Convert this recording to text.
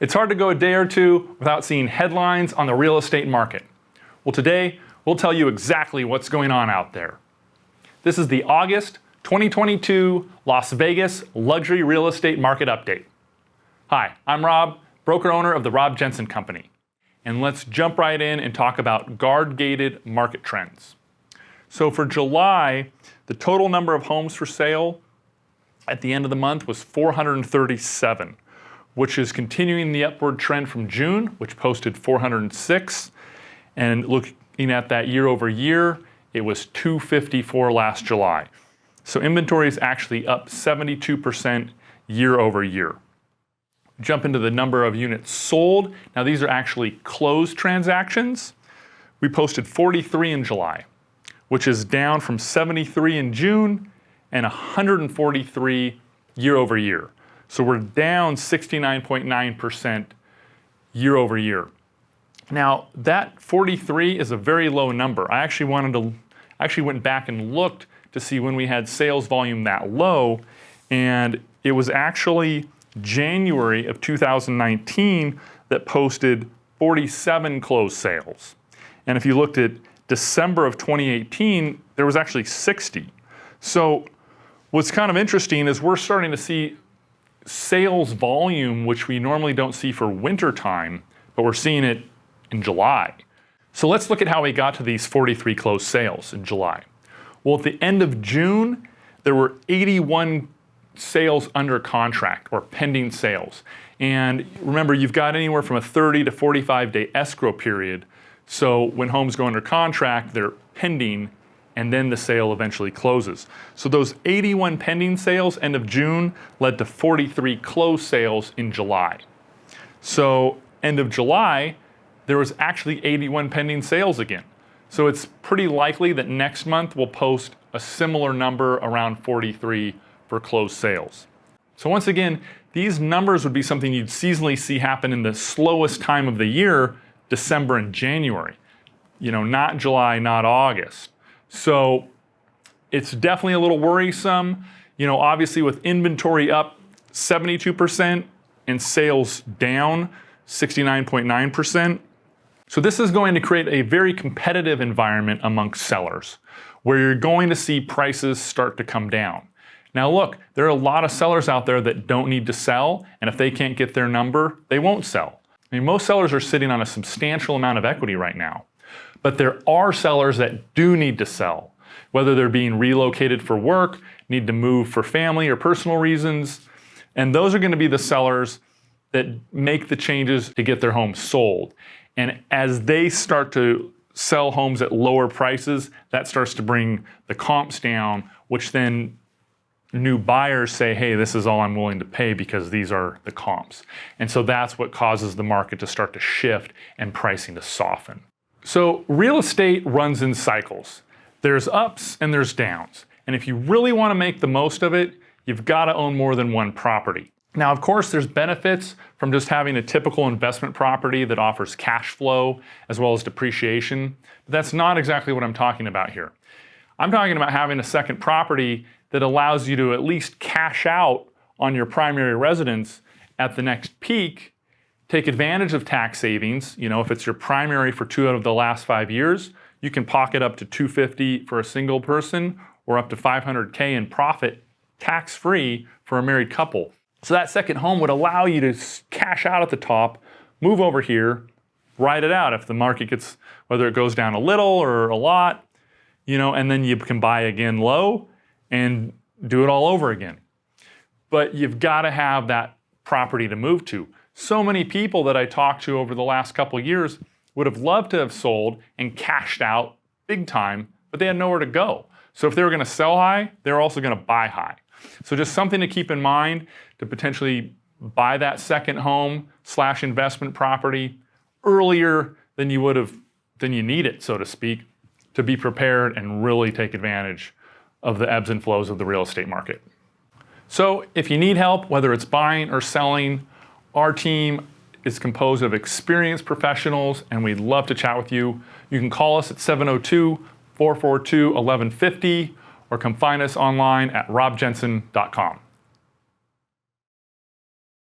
It's hard to go a day or two without seeing headlines on the real estate market. Well, today we'll tell you exactly what's going on out there. This is the August 2022 Las Vegas Luxury Real Estate Market Update. Hi, I'm Rob, broker owner of the Rob Jensen Company. And let's jump right in and talk about guard-gated market trends. So for July, the total number of homes for sale at the end of the month was 437, which is continuing the upward trend from June, which posted 406. And looking at that year over year, it was 254 last July. So inventory is actually up 72% year over year. Jump into the number of units sold. Now these are actually closed transactions. We posted 43 in July, which is down from 73 in June and 143 year over year. So we're down 69.9% year over year. Now that 43 is a very low number. I actually went back and looked to see when we had sales volume that low, and it was actually January of 2019 that posted 47 closed sales. And if you looked at December of 2018, there was actually 60. So what's kind of interesting is we're starting to see sales volume, which we normally don't see for winter time, but we're seeing it in July. So let's look at how we got to these 43 closed sales in July. Well, at the end of June, there were 81 sales under contract or pending sales. And remember, you've got anywhere from a 30 to 45 day escrow period. So when homes go under contract, they're pending, and then the sale eventually closes. So those 81 pending sales end of June led to 43 closed sales in July. So end of July, there was actually 81 pending sales again. So it's pretty likely that next month we'll post a similar number around 43 for closed sales. So once again, these numbers would be something you'd seasonally see happen in the slowest time of the year, December and January. Not July, not August. So it's definitely a little worrisome. Obviously with inventory up 72% and sales down 69.9%. So this is going to create a very competitive environment amongst sellers, where you're going to see prices start to come down. Now look, there are a lot of sellers out there that don't need to sell, and if they can't get their number, they won't sell. Most sellers are sitting on a substantial amount of equity right now. But there are sellers that do need to sell, whether they're being relocated for work, need to move for family or personal reasons. And those are going to be the sellers that make the changes to get their home sold. And as they start to sell homes at lower prices, that starts to bring the comps down, which then new buyers say, hey, this is all I'm willing to pay because these are the comps. And so that's what causes the market to start to shift and pricing to soften. So real estate runs in cycles. There's ups and there's downs. And if you really want to make the most of it, you've got to own more than one property. Now, of course, there's benefits from just having a typical investment property that offers cash flow as well as depreciation. But that's not exactly what I'm talking about here. I'm talking about having a second property that allows you to at least cash out on your primary residence at the next peak, take advantage of tax savings. If it's your primary for 2 out of the last 5 years, you can pocket up to $250 for a single person or up to $500K in profit tax-free for a married couple. So that second home would allow you to cash out at the top, move over here, ride it out if the market gets, whether it goes down a little or a lot, and then you can buy again low and do it all over again. But you've got to have that property to move to. So many people that I talked to over the last couple of years would have loved to have sold and cashed out big time, but they had nowhere to go. So if they were going to sell high, they were also going to buy high. So just something to keep in mind to potentially buy that second home / investment property earlier than you need it, so to speak, to be prepared and really take advantage of the ebbs and flows of the real estate market. So if you need help, whether it's buying or selling, our team is composed of experienced professionals, and we'd love to chat with you. You can call us at 702-442-1150 or come find us online at robjensen.com.